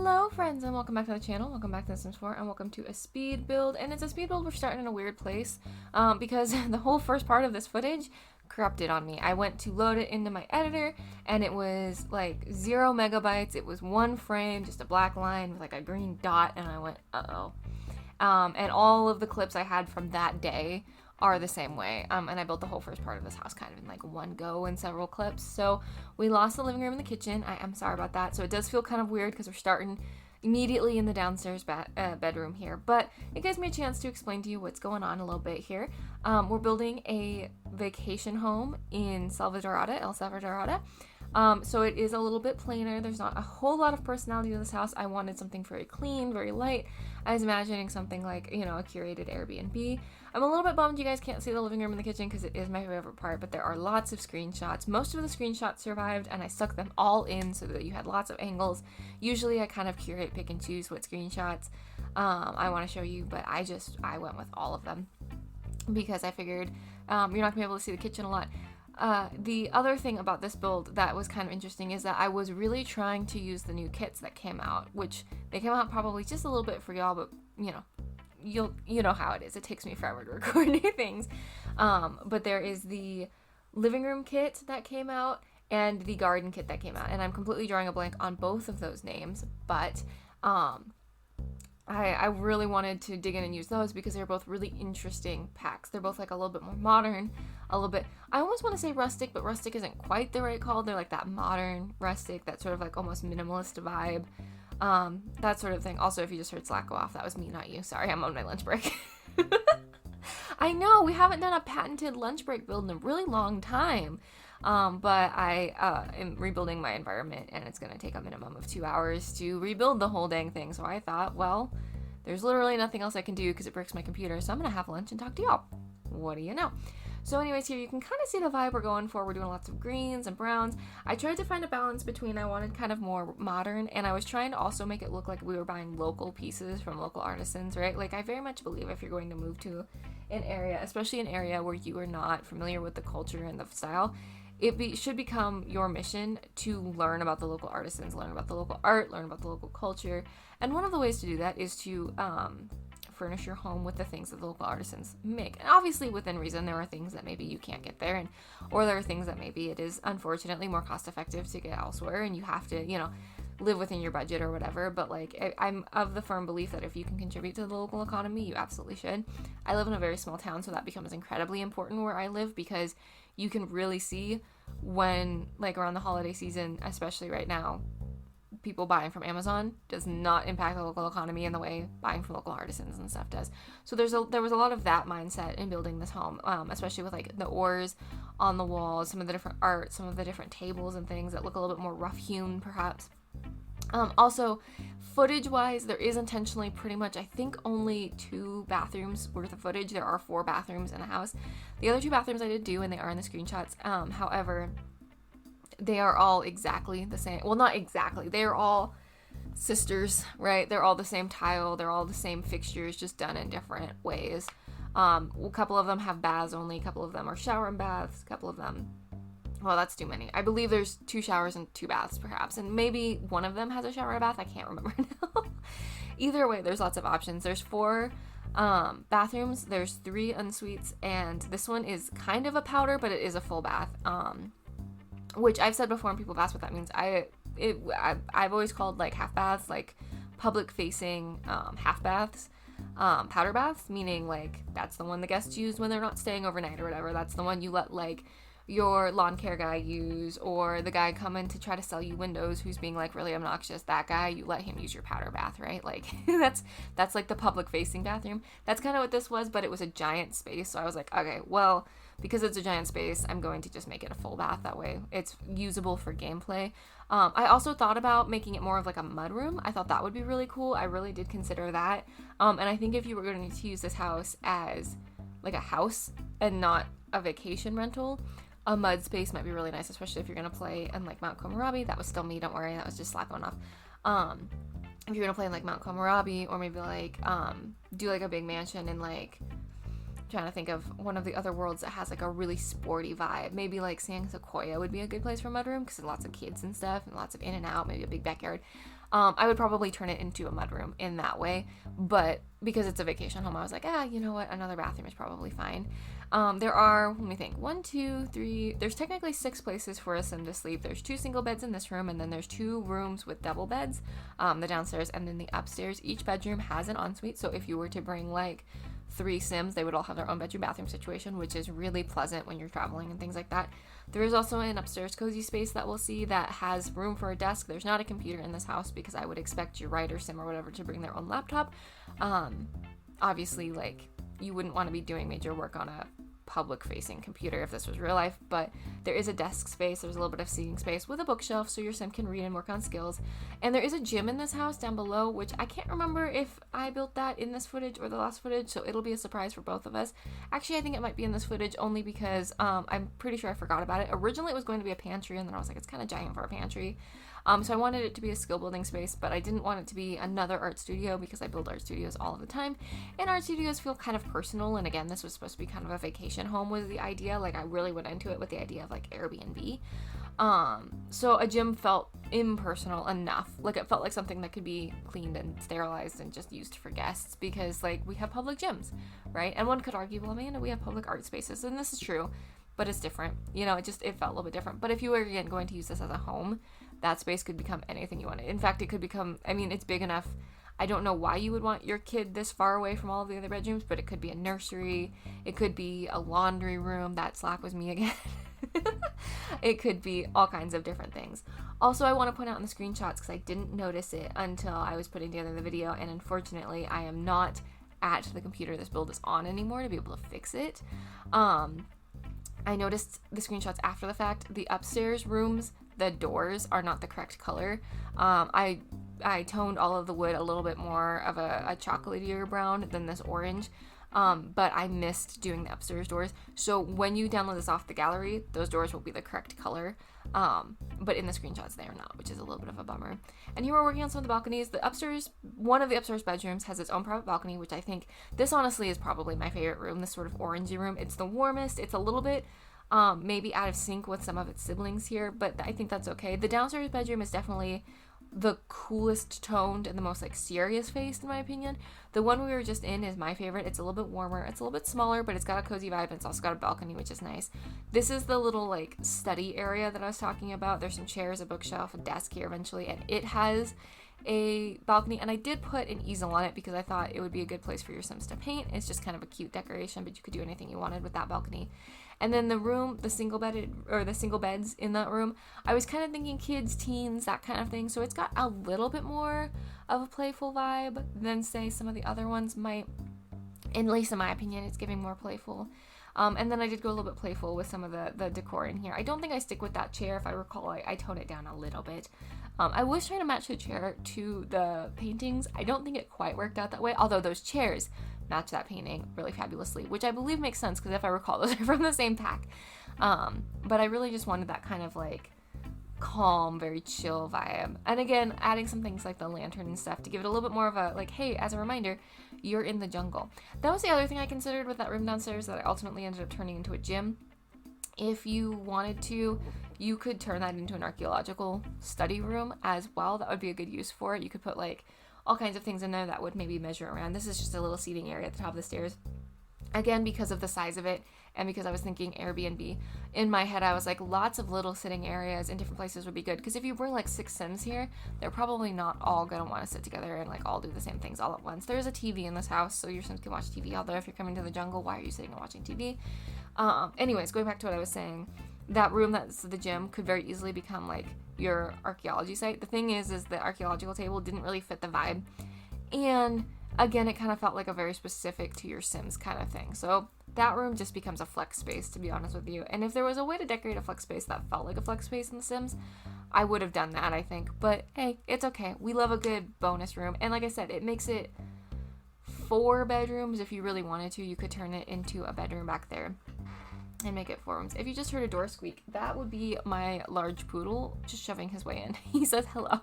Hello friends, and welcome back to the channel. Welcome back to The Sims 4, and welcome to a speed build. And it's a speed build. We're starting in a weird place because the whole first part of this footage corrupted on me. I went to load it into my editor and it was like 0 megabytes. It was one frame, just a black line with like a green dot, and I went, uh-oh. And all of the clips I had from that day are the same way, and I built the whole first part of this house kind of in like one go in several clips, so we lost the living room and the kitchen. I am sorry about that, so it does feel kind of weird because we're starting immediately in the downstairs bedroom here, but it gives me a chance to explain to you what's going on a little bit here. We're building a vacation home in Selvadorada, El Selvadorada. So it is a little bit plainer. There's not a whole lot of personality to this house. I wanted something very clean, very light. I was imagining something like, you know, a curated Airbnb. I'm a little bit bummed you guys can't see the living room and the kitchen because it is my favorite part, but there are lots of screenshots. Most of the screenshots survived, and I stuck them all in so that you had lots of angles. Usually I kind of curate, pick and choose what screenshots I want to show you, but I went with all of them because I figured you're not going to be able to see the kitchen a lot. The other thing about this build that was kind of interesting is that I was really trying to use the new kits that came out, which they came out probably just a little bit for y'all, but you know, you know how it is. It takes me forever to record new things. But there is the living room kit that came out and the garden kit that came out, and I'm completely drawing a blank on both of those names, but I really wanted to dig in and use those because they're both really interesting packs. They're both like a little bit more modern, a little bit, I almost want to say rustic, but rustic isn't quite the right call. They're like that modern rustic, that sort of like almost minimalist vibe, that sort of thing. Also, if you just heard Slack go off, that was me, not you. Sorry, I'm on my lunch break. I know, we haven't done a patented lunch break build in a really long time. But I am rebuilding my environment, and it's going to take a minimum of 2 hours to rebuild the whole dang thing. So I thought, well, there's literally nothing else I can do because it breaks my computer. So I'm going to have lunch and talk to y'all. What do you know? So anyways, here you can kind of see the vibe we're going for. We're doing lots of greens and browns. I tried to find a balance between, I wanted kind of more modern, and I was trying to also make it look like we were buying local pieces from local artisans, right? Like, I very much believe if you're going to move to an area, especially an area where you are not familiar with the culture and the style, it should become your mission to learn about the local artisans, learn about the local art, learn about the local culture. And one of the ways to do that is to furnish your home with the things that the local artisans make. And obviously within reason, there are things that maybe you can't get there, or there are things that maybe it is unfortunately more cost effective to get elsewhere and you have to, you know, live within your budget or whatever. But like, I'm of the firm belief that if you can contribute to the local economy, you absolutely should. I live in a very small town, so that becomes incredibly important where I live because you can really see when, like, around the holiday season, especially right now, people buying from Amazon does not impact the local economy in the way buying from local artisans and stuff does. So there was a lot of that mindset in building this home, especially with like the oars on the walls, some of the different art, some of the different tables and things that look a little bit more rough hewn perhaps. Also, footage-wise, there is intentionally pretty much, I think, only 2 bathrooms worth of footage. There are 4 bathrooms in the house. The other 2 bathrooms I did do, and they are in the screenshots. However, they are all exactly the same. Well, not exactly. They are all sisters, right? They're all the same tile. They're all the same fixtures, just done in different ways. A couple of them have baths only. A couple of them are shower and baths. A couple of them... Well, that's too many. I believe there's 2 showers and 2 baths, perhaps. And maybe one of them has a shower and a bath. I can't remember now. Either way, there's lots of options. There's 4 bathrooms. There's 3 ensuites. And this one is kind of a powder, but it is a full bath. Which I've said before, and people have asked what that means. I've always called, like, half baths, like, public-facing half baths. Powder baths, meaning, like, that's the one the guests use when they're not staying overnight or whatever. That's the one you let, like, your lawn care guy use, or the guy coming to try to sell you windows who's being like really obnoxious, that guy, you let him use your powder bath, right? Like that's like the public facing bathroom. That's kind of what this was, but it was a giant space, so I was like, okay, well, because it's a giant space, I'm going to just make it a full bath. That way it's usable for gameplay. I also thought about making it more of like a mud room. I thought that would be really cool. I really did consider that. And I think if you were going to use this house as like a house and not a vacation rental, a mud space might be really nice, especially if you're going to play in like Mount Komorabi. That was still me, don't worry, that was just Slack going off. If you're going to play in like Mount Komorabi, or maybe like do like a big mansion in like, I'm trying to think of one of the other worlds that has like a really sporty vibe. Maybe like San Sequoia would be a good place for a mudroom because there's lots of kids and stuff and lots of in and out, maybe a big backyard. I would probably turn it into a mudroom in that way, but because it's a vacation home, I was like, you know what, another bathroom is probably fine. There are, let me think, 1, 2, 3, there's technically 6 places for a sim to sleep. There's 2 single beds in this room, and then there's 2 rooms with double beds, the downstairs and then the upstairs. Each bedroom has an ensuite, so if you were to bring like 3 sims, they would all have their own bedroom bathroom situation, which is really pleasant when you're traveling and things like that. There is also an upstairs cozy space that we'll see that has room for a desk. There's not a computer in this house because I would expect your writer sim or whatever to bring their own laptop. Obviously, like, you wouldn't want to be doing major work on a public-facing computer if this was real life, but there is a desk space, there's a little bit of seating space with a bookshelf so your sim can read and work on skills, and there is a gym in this house down below, which I can't remember if I built that in this footage or the last footage, so it'll be a surprise for both of us. Actually, I think it might be in this footage only because I'm pretty sure I forgot about it. Originally it was going to be a pantry, and then I was like, it's kind of giant for a pantry. So I wanted it to be a skill building space, but I didn't want it to be another art studio because I build art studios all the time, and art studios feel kind of personal, and again, this was supposed to be kind of a vacation home was the idea. Like, I really went into it with the idea of like Airbnb. So a gym felt impersonal enough. Like, it felt like something that could be cleaned and sterilized and just used for guests because, like, we have public gyms, right? And one could argue, well, Amanda, we have public art spaces, and this is true, but it's different. You know, it felt a little bit different. But if you were, again, going to use this as a home, that space could become anything you wanted. In fact, it could become, I mean, it's big enough. I don't know why you would want your kid this far away from all of the other bedrooms, but it could be a nursery. It could be a laundry room. That Slack was me again. It could be all kinds of different things. Also, I want to point out in the screenshots, because I didn't notice it until I was putting together the video, and unfortunately, I am not at the computer this build is on anymore to be able to fix it. I noticed the screenshots after the fact. The upstairs rooms, the doors are not the correct color. I toned all of the wood a little bit more of a chocolatier brown than this orange, but I missed doing the upstairs doors. So when you download this off the gallery, those doors will be the correct color, but in the screenshots they are not, which is a little bit of a bummer. And here we're working on some of the balconies. One of the upstairs bedrooms has its own private balcony, which I think this honestly is probably my favorite room, this sort of orangey room. It's the warmest. It's a little bit maybe out of sync with some of its siblings here, but I think that's okay. The downstairs bedroom is definitely the coolest toned and the most like serious faced in my opinion. The one we were just in is my favorite. It's a little bit warmer, it's a little bit smaller, but it's got a cozy vibe, and it's also got a balcony, which is nice. This is the little like study area that I was talking about. There's some chairs, a bookshelf, a desk here eventually, and it has a balcony, and I did put an easel on it because I thought it would be a good place for your Sims to paint. It's just kind of a cute decoration, but you could do anything you wanted with that balcony. And then the room, the single beds in that room, I was kind of thinking kids, teens, that kind of thing. So it's got a little bit more of a playful vibe than, say, some of the other ones might. At least in my opinion, it's giving more playful. And then I did go a little bit playful with some of the decor in here. I don't think I stick with that chair. If I recall, I tone it down a little bit. I was trying to match the chair to the paintings. I don't think it quite worked out that way, although those chairs match that painting really fabulously, which I believe makes sense because if I recall, those are from the same pack. But I really just wanted that kind of like calm, very chill vibe. And again, adding some things like the lantern and stuff to give it a little bit more of a like, hey, as a reminder, you're in the jungle. That was the other thing I considered with that room downstairs that I ultimately ended up turning into a gym. If you wanted to, you could turn that into an archaeological study room as well. That would be a good use for it. You could put like all kinds of things in there that would maybe measure around. This is just a little seating area at the top of the stairs. Again, because of the size of it and because I was thinking Airbnb, in my head I was like, lots of little sitting areas in different places would be good. Because if you bring like 6 Sims here, they're probably not all going to want to sit together and like all do the same things all at once. There's a TV in this house, so your Sims can watch TV. Although if you're coming to the jungle, why are you sitting and watching TV? Anyways, going back to what I was saying, that room that's the gym could very easily become like your archaeology site. The thing is the archaeological table didn't really fit the vibe. And again, it kind of felt like a very specific to your Sims kind of thing. So that room just becomes a flex space, to be honest with you. And if there was a way to decorate a flex space that felt like a flex space in The Sims, I would have done that, I think. But hey, it's okay. We love a good bonus room. And like I said, it makes it 4 bedrooms. If you really wanted to, you could turn it into a bedroom back there and make it 4 rooms. If you just heard a door squeak, that would be my large poodle just shoving his way in. He says hello.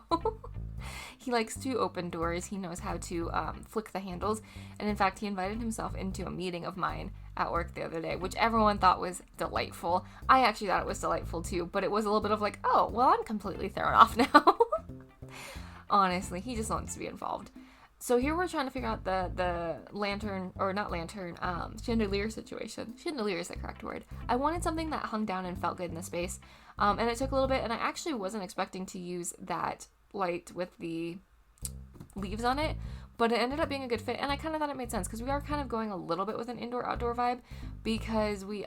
He likes to open doors. He knows how to flick the handles. And in fact, he invited himself into a meeting of mine at work the other day, which everyone thought was delightful. I actually thought it was delightful too, but it was a little bit of like, oh, well, I'm completely thrown off now. Honestly, he just wants to be involved. So here we're trying to figure out the lantern, or not lantern, chandelier situation. Chandelier is the correct word. I wanted something that hung down and felt good in the space. And it took a little bit, and I actually wasn't expecting to use that light with the leaves on it, but it ended up being a good fit, and I kind of thought it made sense, because we are kind of going a little bit with an indoor-outdoor vibe, because we,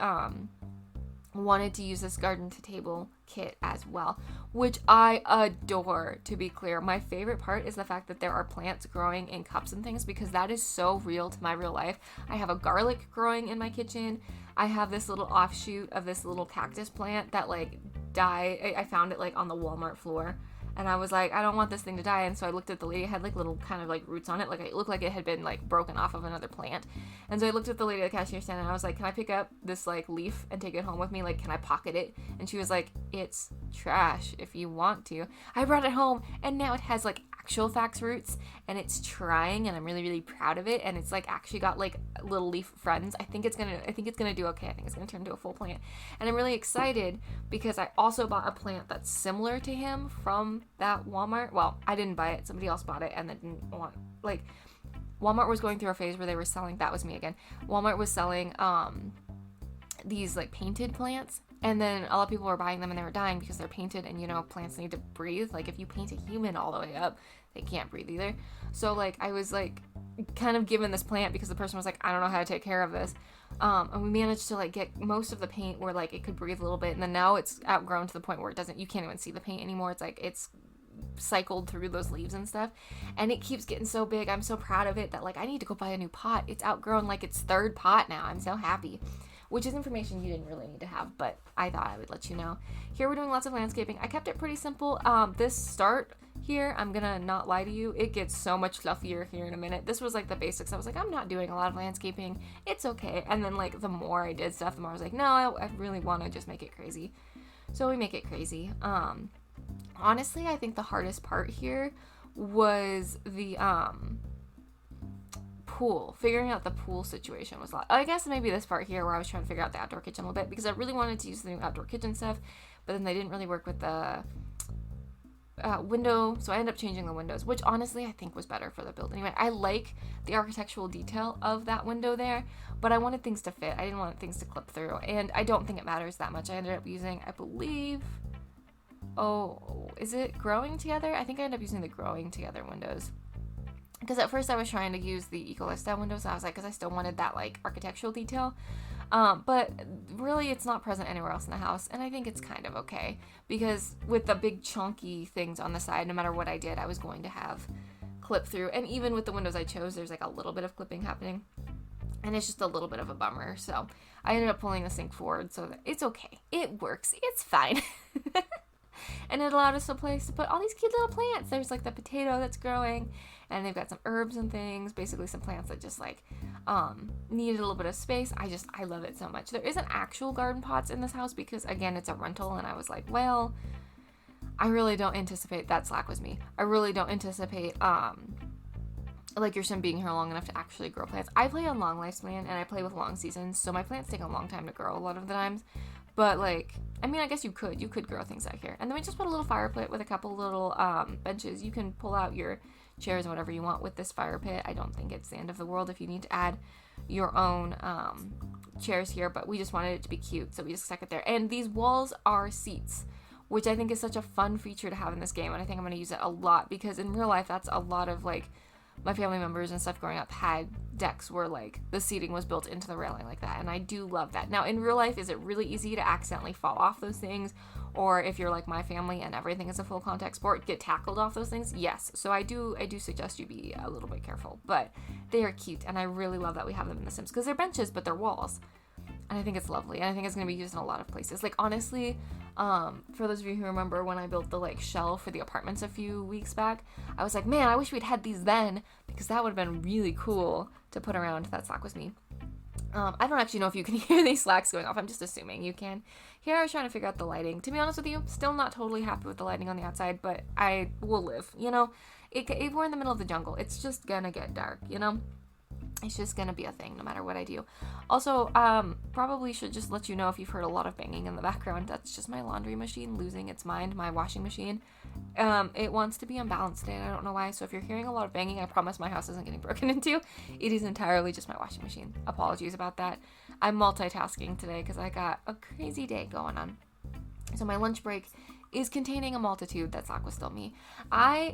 wanted to use this garden to table kit as well, which I adore, to be clear. My favorite part is the fact that there are plants growing in cups and things, because that is so real to my real life. I have a garlic growing in my kitchen. I have this little offshoot of this little cactus plant that like died. I found it like on the Walmart floor. And I was like, I don't want this thing to die. And so I looked at the lady. It had like little kind of like roots on it. Like it looked like it had been like broken off of another plant. And so I looked at the lady at the cashier stand and I was like, can I pick up this like leaf and take it home with me? Like, can I pocket it? And she was like, it's trash if you want to. I brought it home and now it has like actual fax roots and it's trying and I'm really, really proud of it. And it's like actually got like little leaf friends. I think it's gonna do okay. I think it's gonna turn into a full plant. And I'm really excited because I also bought a plant that's similar to him from that Walmart. Well, I didn't buy it. Somebody else bought it and then didn't want, like, Walmart was going through a phase where they were selling, that was me again. Walmart was selling these like painted plants, and then a lot of people were buying them and they were dying because they're painted, and you know, plants need to breathe. Like if you paint a human all the way up, they can't breathe either. So like I was like kind of given this plant because the person was like, I don't know how to take care of this. And we managed to like get most of the paint where like it could breathe a little bit, and then now it's outgrown to the point where it doesn't, you can't even see the paint anymore. It's like it's cycled through those leaves and stuff, and it keeps getting so big. I'm so proud of it that like I need to go buy a new pot. It's outgrown like its third pot now. I'm so happy, which is information you didn't really need to have, but I thought I would let you know. Here we're doing lots of landscaping. I kept it pretty simple. This start here, I'm gonna not lie to you, it gets so much fluffier here in a minute. This was like the basics. I was like, I'm not doing a lot of landscaping, it's okay. And then like the more I did stuff, the more I was like, no, I really want to just make it crazy. So we make it crazy. Honestly, I think the hardest part here was the pool. Figuring out the pool situation was a lot. I guess maybe this part here where I was trying to figure out the outdoor kitchen a little bit, because I really wanted to use the new outdoor kitchen stuff, but then they didn't really work with the window, so I ended up changing the windows, which honestly I think was better for the build. Anyway, I like the architectural detail of that window there, but I wanted things to fit. I didn't want things to clip through, and I don't think it matters that much. I ended up using, I believe, is it growing together? I think I ended up using the growing together windows, because at first I was trying to use the Eco Lifestyle windows, and I was like, because I still wanted that like architectural detail. But really it's not present anywhere else in the house, and I think it's kind of okay, because with the big chunky things on the side, no matter what I did, I was going to have clip through, and even with the windows I chose, there's like a little bit of clipping happening, and it's just a little bit of a bummer. So I ended up pulling the sink forward, so that it's okay, it works, it's fine. And it allowed us a place to put all these cute little plants. There's like the potato that's growing, and they've got some herbs and things, basically some plants that just like needed a little bit of space. I love it so much. There isn't actual garden pots in this house because again, it's a rental, and I was like, well, I really don't anticipate, that Slack was me, I really don't anticipate like your sim being here long enough to actually grow plants. I play on long lifespan and I play with long seasons, so my plants take a long time to grow a lot of the times. But like, I mean, I guess you could grow things out here. And then we just put a little fire pit with a couple little benches. You can pull out your chairs and whatever you want with this fire pit. I don't think it's the end of the world if you need to add your own chairs here, but we just wanted it to be cute, so we just stuck it there. And these walls are seats, which I think is such a fun feature to have in this game, and I think I'm going to use it a lot, because in real life that's a lot of like my family members and stuff growing up had decks where like the seating was built into the railing like that, and I do love that. Now in real life, is it really easy to accidentally fall off those things, or if you're like my family and everything is a full contact sport, get tackled off those things? Yes. So I do suggest you be a little bit careful, but they are cute, and I really love that we have them in The Sims, because they're benches but they're walls, and I think it's lovely, and I think it's going to be used in a lot of places. Like honestly, for those of you who remember when I built the like shell for the apartments a few weeks back, I was like, man, I wish we'd had these then, because that would have been really cool to put around. That Slack was me. I don't actually know if you can hear these Slacks going off. I'm just assuming you can. Here I was trying to figure out the lighting. To be honest with you, still not totally happy with the lighting on the outside, but I will live. You know, we're in the middle of the jungle. It's just gonna get dark, you know? It's just gonna be a thing no matter what I do. Also, probably should just let you know if you've heard a lot of banging in the background. That's just my laundry machine losing its mind, my washing machine. It wants to be unbalanced today. I don't know why. So if you're hearing a lot of banging, I promise my house isn't getting broken into. It is entirely just my washing machine. Apologies about that. I'm multitasking today because I got a crazy day going on. So my lunch break is containing a multitude. That Slack was still me.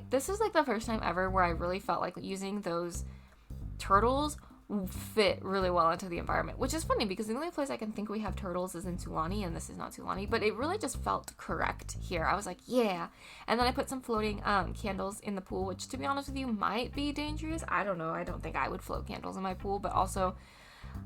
This is like the first time ever where I really felt like using those turtles fit really well into the environment, which is funny because the only place I can think we have turtles is in Sulani, and this is not Sulani, but it really just felt correct here. I was like, yeah. And then I put some floating candles in the pool, which to be honest with you might be dangerous. I don't know. I don't think I would float candles in my pool, but also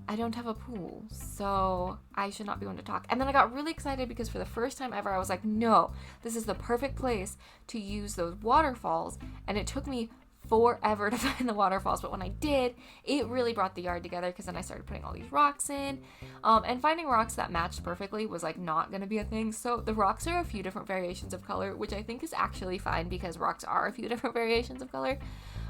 I don't have a pool, so I should not be one to talk. And then I got really excited because for the first time ever, I was like, no, this is the perfect place to use those waterfalls. And it took me forever to find the waterfalls, but when I did, it really brought the yard together because then I started putting all these rocks in, and finding rocks that matched perfectly was like not gonna be a thing. So the rocks are a few different variations of color, which I think is actually fine because rocks are a few different variations of color.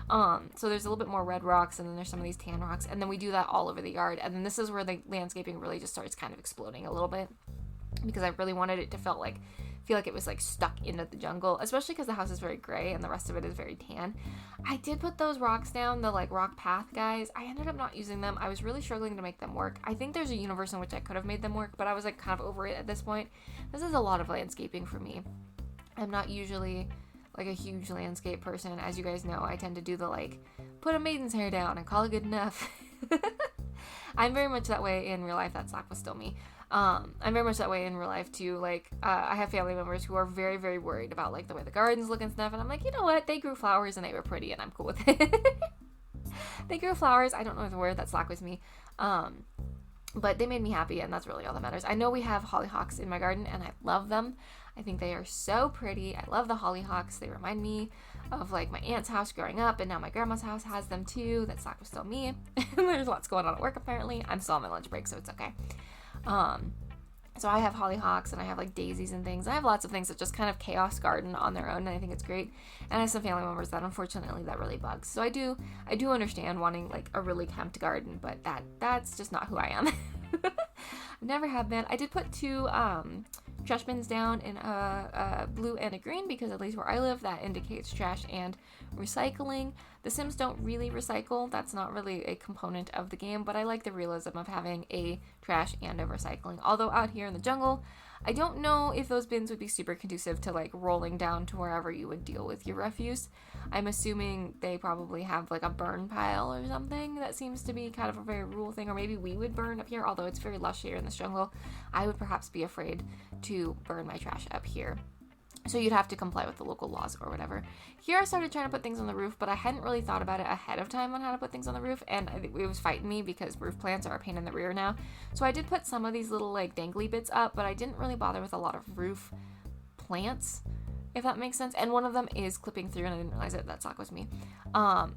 So there's a little bit more red rocks, and then there's some of these tan rocks, and then we do that all over the yard. And then this is where the landscaping really just starts kind of exploding a little bit because I really wanted it to feel like it was like stuck into the jungle, especially because the house is very gray and the rest of it is very tan. I did put those rocks down, the like rock path guys. I ended up not using them. I was really struggling to make them work. I think there's a universe in which I could have made them work, but I was like kind of over it at this point. This is a lot of landscaping for me. I'm not usually like a huge landscape person. As you guys know, I tend to do the like put a maiden's hair down and call it good enough. I'm very much that way in real life. That Slack was still me. I'm very much that way in real life too. Like, I have family members who are very, very worried about like the way the gardens look and stuff. And I'm like, you know what? They grew flowers and they were pretty and I'm cool with it. They grew flowers. I don't know the word. That Slack was me. But they made me happy and that's really all that matters. I know we have hollyhocks in my garden and I love them. I think they are so pretty. I love the hollyhocks. They remind me of like my aunt's house growing up, and now my grandma's house has them too. That Slack was still me. There's lots going on at work apparently. I'm still on my lunch break, so it's okay. So I have hollyhocks and I have like daisies and things. I have lots of things that just kind of chaos garden on their own, and I think it's great. And I have some family members that unfortunately that really bugs. So I do understand wanting like a really kempt garden, but that's just not who I am. Never have been. I did put 2 trash bins down in a blue and a green because at least where I live that indicates trash and recycling. The Sims don't really recycle. That's not really a component of the game, but I like the realism of having a trash and a recycling. Although out here in the jungle, I don't know if those bins would be super conducive to like rolling down to wherever you would deal with your refuse. I'm assuming they probably have like a burn pile or something. That seems to be kind of a very rural thing, or maybe we would burn up here, although it's very lush here in this jungle. I would perhaps be afraid to burn my trash up here. So you'd have to comply with the local laws or whatever. Here I started trying to put things on the roof, but I hadn't really thought about it ahead of time on how to put things on the roof, and it was fighting me because roof plants are a pain in the rear now. So I did put some of these little like dangly bits up, but I didn't really bother with a lot of roof plants, if that makes sense. And one of them is clipping through, and I didn't realize it. That Slack was me.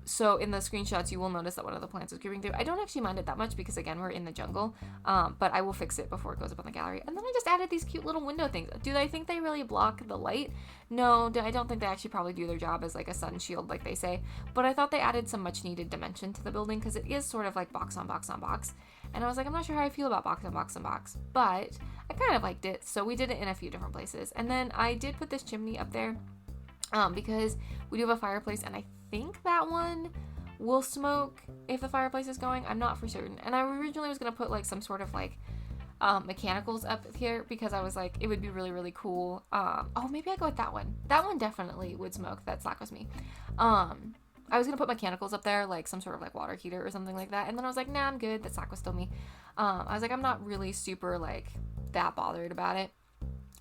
So in the screenshots, you will notice that one of the plants is creeping through. I don't actually mind it that much because, again, we're in the jungle, but I will fix it before it goes up on the gallery. And then I just added these cute little window things. Do I think they really block the light? No, I don't think they actually probably do their job as like a sun shield like they say, but I thought they added some much needed dimension to the building because it is sort of like box on box on box. And I was like, I'm not sure how I feel about box on box on box, but I kind of liked it. So we did it in a few different places. And then I did put this chimney up there because we do have a fireplace, and I think that one will smoke if the fireplace is going. I'm not for certain. And I originally was going to put like some sort of like mechanicals up here because I was like, it would be really, really cool. Oh, maybe I go with that one. That one definitely would smoke. That Slack was me. I was gonna put mechanicals up there, like some sort of like water heater or something like that, and then I was like, nah, I'm good. That Slack was still me. I was like, I'm not really super like that bothered about it,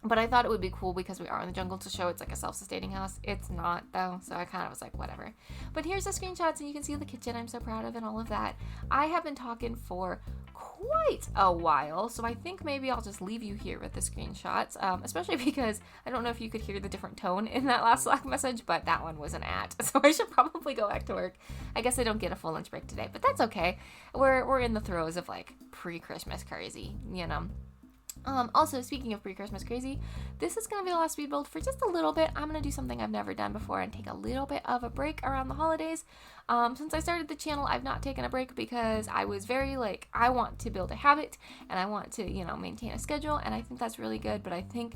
but I thought it would be cool because we are in the jungle to show it's like a self-sustaining house. It's not though, so I kind of was like, whatever. But here's the screenshots, and you can see the kitchen I'm so proud of and all of that. I have been talking for quite a while, so I think maybe I'll just leave you here with the screenshots, especially because I don't know if you could hear the different tone in that last Slack message, but that one was an at, so I should probably go back to work. I guess I don't get a full lunch break today, but that's okay. We're in the throes of like pre-Christmas crazy, you know. Also, speaking of pre-Christmas crazy, this is going to be the last speed build for just a little bit. I'm going to do something I've never done before and take a little bit of a break around the holidays. Since I started the channel, I've not taken a break because I was very like, I want to build a habit and I want to, you know, maintain a schedule, and I think that's really good, but I think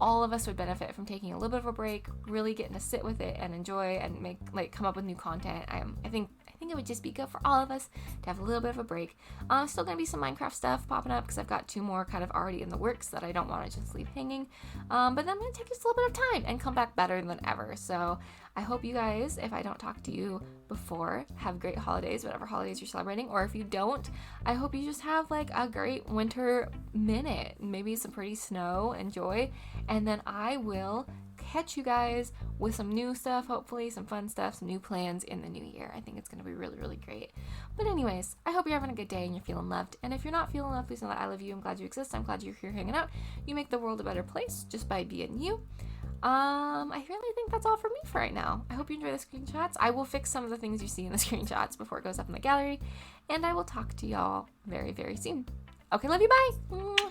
all of us would benefit from taking a little bit of a break, really getting to sit with it and enjoy and make, like, come up with new content. I think it would just be good for all of us to have a little bit of a break. Still gonna be some Minecraft stuff popping up because I've got 2 more kind of already in the works that I don't want to just leave hanging. But then I'm gonna take just a little bit of time and come back better than ever. So I hope you guys, if I don't talk to you before, have great holidays, whatever holidays you're celebrating. Or if you don't, I hope you just have like a great winter minute, maybe some pretty snow, enjoy. And then I will catch you guys with some new stuff, hopefully some fun stuff, some new plans in the new year. I think it's going to be really, really great. But anyways, I hope you're having a good day and you're feeling loved. And if you're not feeling loved, please know that I love you. I'm glad you exist. I'm glad you're here hanging out. You make the world a better place just by being you. I really think that's all for me for right now. I hope you enjoy the screenshots. I will fix some of the things you see in the screenshots before it goes up in the gallery. And I will talk to y'all very, very soon. Okay, love you. Bye.